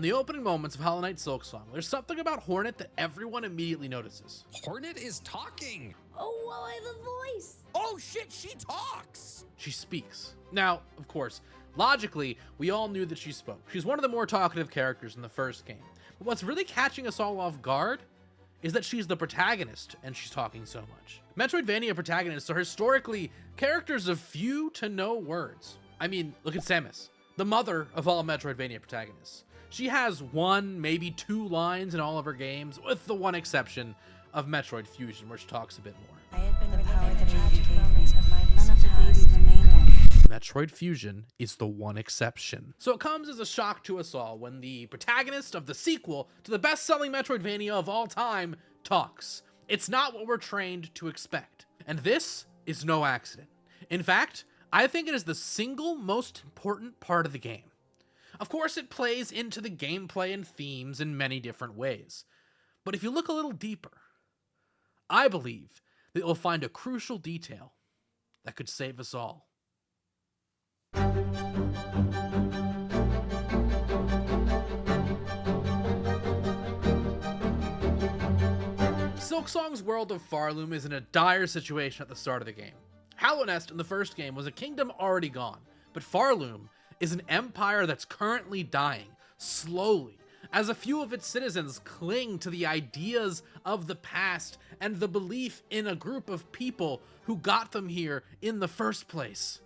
the opening moments of Hollow Knight Silksong, there's something about Hornet that everyone immediately notices. Hornet is talking. Oh, well, I have a voice. Oh shit, she talks. She speaks. Now, of course, logically, we all knew that she spoke. She's one of the more talkative characters in the first game. But what's really catching us all off guard is that she's the protagonist and she's talking so much. Metroidvania protagonists are historically characters of few to no words. I mean, look at Samus, the mother of all Metroidvania protagonists. She has one, maybe two lines in all of her games, with the one exception of Metroid Fusion, where she talks a bit more. I had been the power that tragic moments of my none of the babies remained. Metroid Fusion is the one exception. So it comes as a shock to us all when the protagonist of the sequel to the best-selling Metroidvania of all time talks. It's not what we're trained to expect. And this is no accident. In fact, I think it is the single most important part of the game. Of course, it plays into the gameplay and themes in many different ways. But if you look a little deeper, I believe that you'll find a crucial detail that could save us all. Silksong's world of Farloom is in a dire situation at the start of the game. Hollow Nest in the first game was a kingdom already gone, but Farloom is an empire that's currently dying, slowly, as a few of its citizens cling to the ideas of the past and the belief in a group of people who got them here in the first place.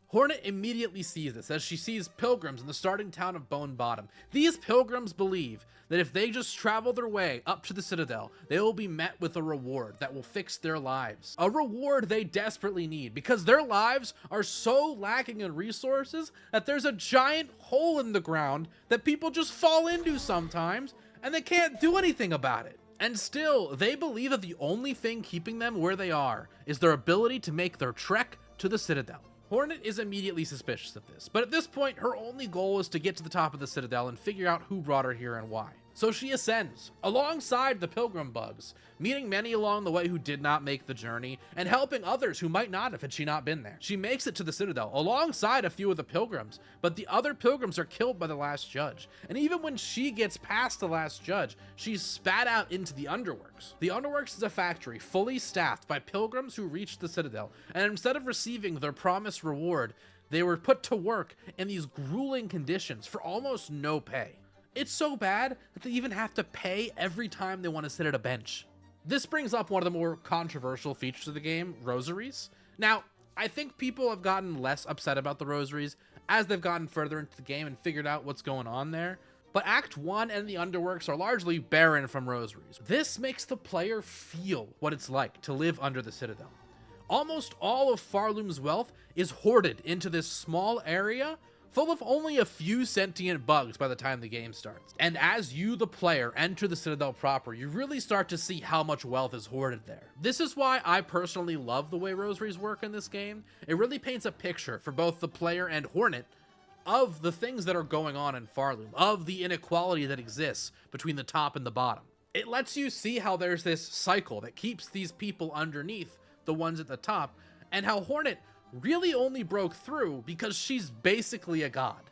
Hornet immediately sees this as she sees pilgrims in the starting town of Bone Bottom. These pilgrims believe that if they just travel their way up to the Citadel, they will be met with a reward that will fix their lives. A reward they desperately need because their lives are so lacking in resources that there's a giant hole in the ground that people just fall into sometimes and they can't do anything about it. And still, they believe that the only thing keeping them where they are is their ability to make their trek to the Citadel. Hornet is immediately suspicious of this, but at this point, her only goal is to get to the top of the Citadel and figure out who brought her here and why. So she ascends, alongside the pilgrim bugs, meeting many along the way who did not make the journey, and helping others who might not have had she not been there. She makes it to the Citadel, alongside a few of the pilgrims, but the other pilgrims are killed by the last judge. And even when she gets past the last judge, she's spat out into the Underworks. The Underworks is a factory fully staffed by pilgrims who reached the Citadel, and instead of receiving their promised reward, they were put to work in these grueling conditions for almost no pay. It's so bad that they even have to pay every time they want to sit at a bench. This brings up one of the more controversial features of the game, rosaries. Now, I think people have gotten less upset about the rosaries as they've gotten further into the game and figured out what's going on there, but Act 1 and the Underworks are largely barren from rosaries. This makes the player feel what it's like to live under the Citadel. Almost all of Farloom's wealth is hoarded into this small area full of only a few sentient bugs by the time the game starts. And as you, the player, enter the Citadel proper, you really start to see how much wealth is hoarded there. This is why I personally love the way rosaries work in this game. It really paints a picture for both the player and Hornet of the things that are going on in Farloom, of the inequality that exists between the top and the bottom. It lets you see how there's this cycle that keeps these people underneath the ones at the top, and how Hornet really only broke through because she's basically a god.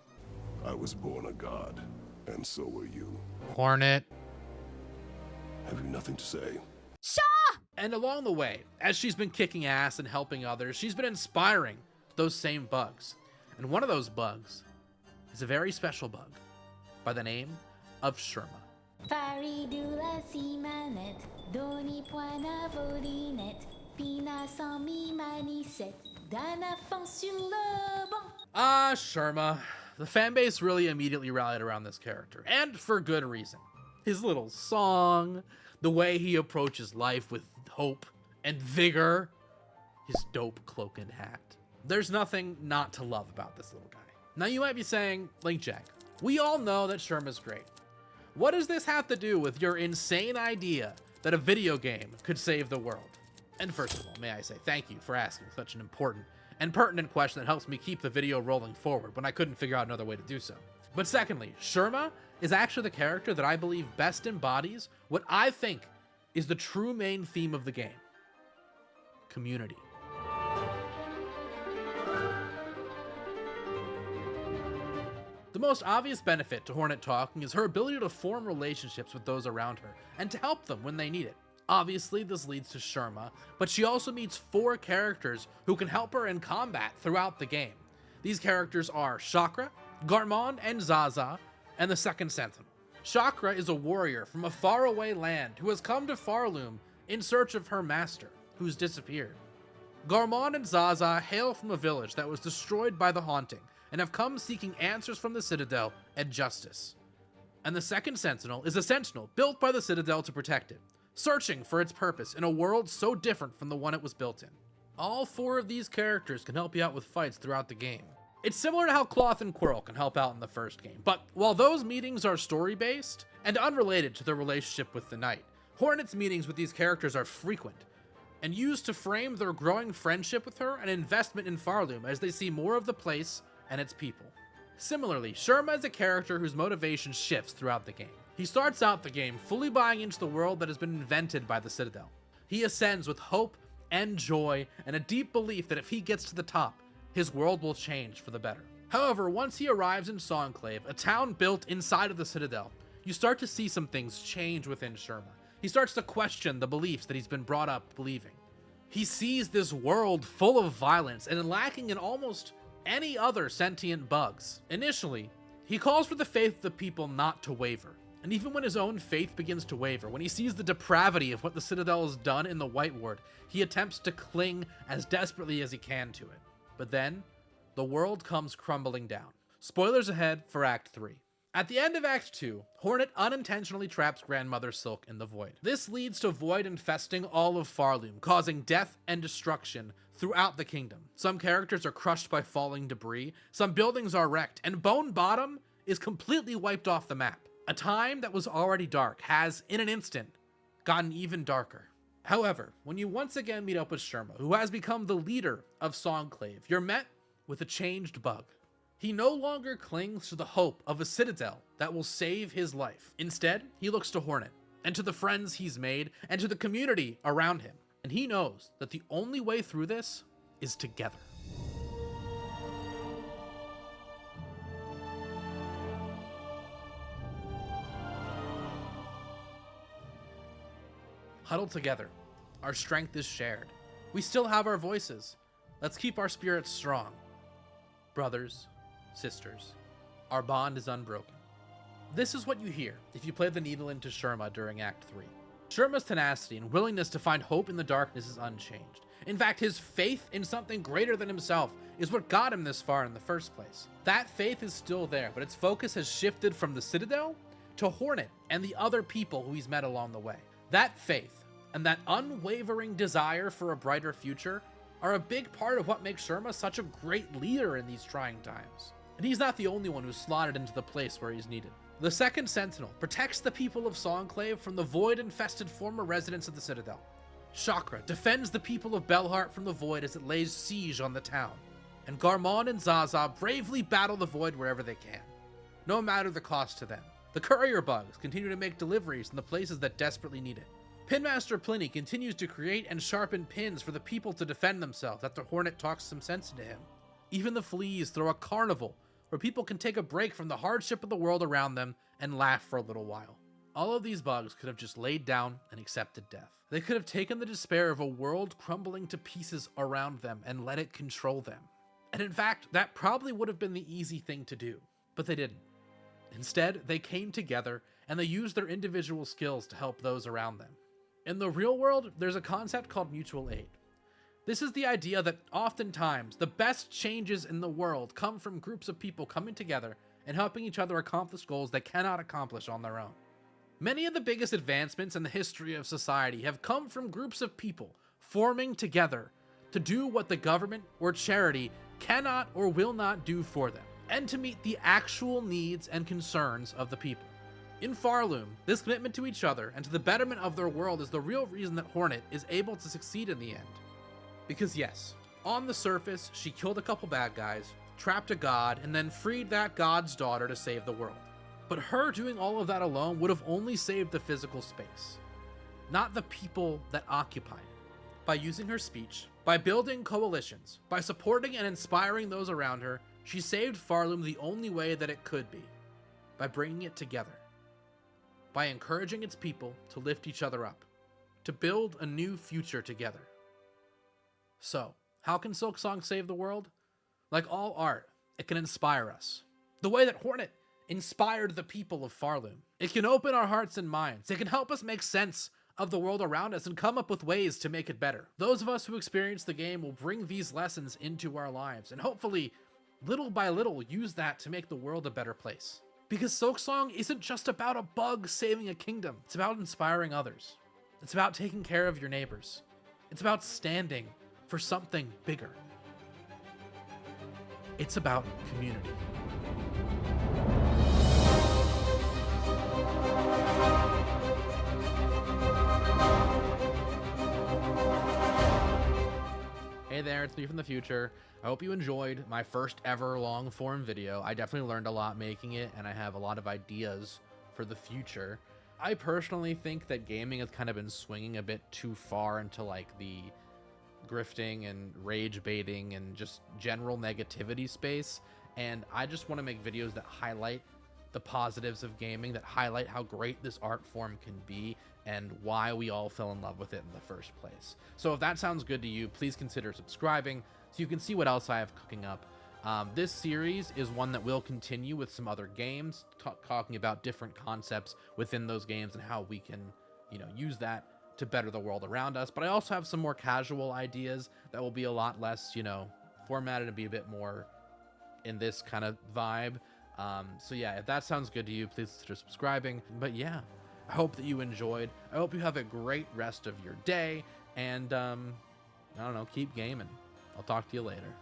I was born a god, and so were you. Hornet. Have you nothing to say? Shaw! And along the way, as she's been kicking ass and helping others, she's been inspiring those same bugs. And one of those bugs is a very special bug by the name of Sherma. Faridula si manette, doni poina volinette, pina sans mi manisette. Sherma. The fanbase really immediately rallied around this character, and for good reason. His little song, the way he approaches life with hope and vigor, his dope cloak and hat. There's nothing not to love about this little guy. Now you might be saying, Link Jack, we all know that Sherma's great. What does this have to do with your insane idea that a video game could save the world? And first of all, may I say thank you for asking such an important and pertinent question that helps me keep the video rolling forward when I couldn't figure out another way to do so. But secondly, Sherma is actually the character that I believe best embodies what I think is the true main theme of the game: community. The most obvious benefit to Hornet talking is her ability to form relationships with those around her, and to help them when they need it. Obviously, this leads to Sherma, but she also meets 4 characters who can help her in combat throughout the game. These characters are Chakra, Garmon, and Zaza, and the Second Sentinel. Chakra is a warrior from a faraway land who has come to Farloom in search of her master, who's disappeared. Garmon and Zaza hail from a village that was destroyed by the Haunting, and have come seeking answers from the Citadel and justice. And the Second Sentinel is a sentinel built by the Citadel to protect it, searching for its purpose in a world so different from the one it was built in. All 4 of these characters can help you out with fights throughout the game. It's similar to how Cloth and Quirrell can help out in the first game, but while those meetings are story-based and unrelated to their relationship with the Knight, Hornet's meetings with these characters are frequent, and used to frame their growing friendship with her and investment in Farloom as they see more of the place and its people. Similarly, Sherma is a character whose motivation shifts throughout the game. He starts out the game fully buying into the world that has been invented by the Citadel. He ascends with hope and joy and a deep belief that if he gets to the top, his world will change for the better. However, once he arrives in Songclave, a town built inside of the Citadel, you start to see some things change within Sherma. He starts to question the beliefs that he's been brought up believing. He sees this world full of violence and lacking in almost any other sentient bugs. Initially, he calls for the faith of the people not to waver. And even when his own faith begins to waver, when he sees the depravity of what the Citadel has done in the White Ward, he attempts to cling as desperately as he can to it. But then, the world comes crumbling down. Spoilers ahead for Act 3. At the end of Act 2, Hornet unintentionally traps Grandmother Silk in the Void. This leads to Void infesting all of Farloom, causing death and destruction throughout the kingdom. Some characters are crushed by falling debris, some buildings are wrecked, and Bone Bottom is completely wiped off the map. A time that was already dark has, in an instant, gotten even darker. However, when you once again meet up with Sherma, who has become the leader of Songclave, you're met with a changed bug. He no longer clings to the hope of a Citadel that will save his life. Instead, he looks to Hornet, and to the friends he's made, and to the community around him. And he knows that the only way through this is together. Huddled together, our strength is shared. We still have our voices. Let's keep our spirits strong. Brothers, sisters, our bond is unbroken. This is what you hear if you play the needle into Sherma during Act 3. Sherma's tenacity and willingness to find hope in the darkness is unchanged. In fact, his faith in something greater than himself is what got him this far in the first place. That faith is still there, but its focus has shifted from the Citadel to Hornet and the other people who he's met along the way. That faith and that unwavering desire for a brighter future are a big part of what makes Sherma such a great leader in these trying times. And he's not the only one who's slotted into the place where he's needed. The Second Sentinel protects the people of Songclave from the Void-infested former residents of the Citadel. Chakra defends the people of Bellheart from the Void as it lays siege on the town. And Garmon and Zaza bravely battle the Void wherever they can, no matter the cost to them. The courier bugs continue to make deliveries in the places that desperately need it. Pinmaster Pliny continues to create and sharpen pins for the people to defend themselves after Hornet talks some sense into him. Even the fleas throw a carnival where people can take a break from the hardship of the world around them and laugh for a little while. All of these bugs could have just laid down and accepted death. They could have taken the despair of a world crumbling to pieces around them and let it control them. And in fact, that probably would have been the easy thing to do, but they didn't. Instead, they came together and they used their individual skills to help those around them. In the real world, there's a concept called mutual aid. This is the idea that oftentimes the best changes in the world come from groups of people coming together and helping each other accomplish goals they cannot accomplish on their own. Many of the biggest advancements in the history of society have come from groups of people forming together to do what the government or charity cannot or will not do for them, and to meet the actual needs and concerns of the people. In Farloom, this commitment to each other and to the betterment of their world is the real reason that Hornet is able to succeed in the end. Because yes, on the surface, she killed a couple bad guys, trapped a god, and then freed that god's daughter to save the world. But her doing all of that alone would have only saved the physical space, not the people that occupy it. By using her speech, by building coalitions, by supporting and inspiring those around her, She saved Farloom the only way that it could be, by bringing it together, by encouraging its people to lift each other up, to build a new future together. So, how can Silksong save the world? Like all art, it can inspire us. The way that Hornet inspired the people of Farloom. It can open our hearts and minds. It can help us make sense of the world around us and come up with ways to make it better. Those of us who experience the game will bring these lessons into our lives and hopefully, little by little, use that to make the world a better place. Because Silksong isn't just about a bug saving a kingdom. It's about inspiring others. It's about taking care of your neighbors. It's about standing for something bigger. It's about community. Hey there, it's me from the future. I hope you enjoyed my first ever long form video. I definitely learned a lot making it, and I have a lot of ideas for the future. I personally think that gaming has kind of been swinging a bit too far into like the grifting and rage baiting and just general negativity space, and I just want to make videos that highlight the positives of gaming, that highlight how great this art form can be and why we all fell in love with it in the first place. So if that sounds good to you, please consider subscribing so you can see what else I have cooking up. This series is one that will continue with some other games, talking about different concepts within those games and how we can, use that to better the world around us. But I also have some more casual ideas that will be a lot less, formatted and be a bit more in this kind of vibe. So yeah, if that sounds good to you, please consider subscribing. But yeah, I hope that you enjoyed. I hope you have a great rest of your day, and I don't know, keep gaming. I'll talk to you later.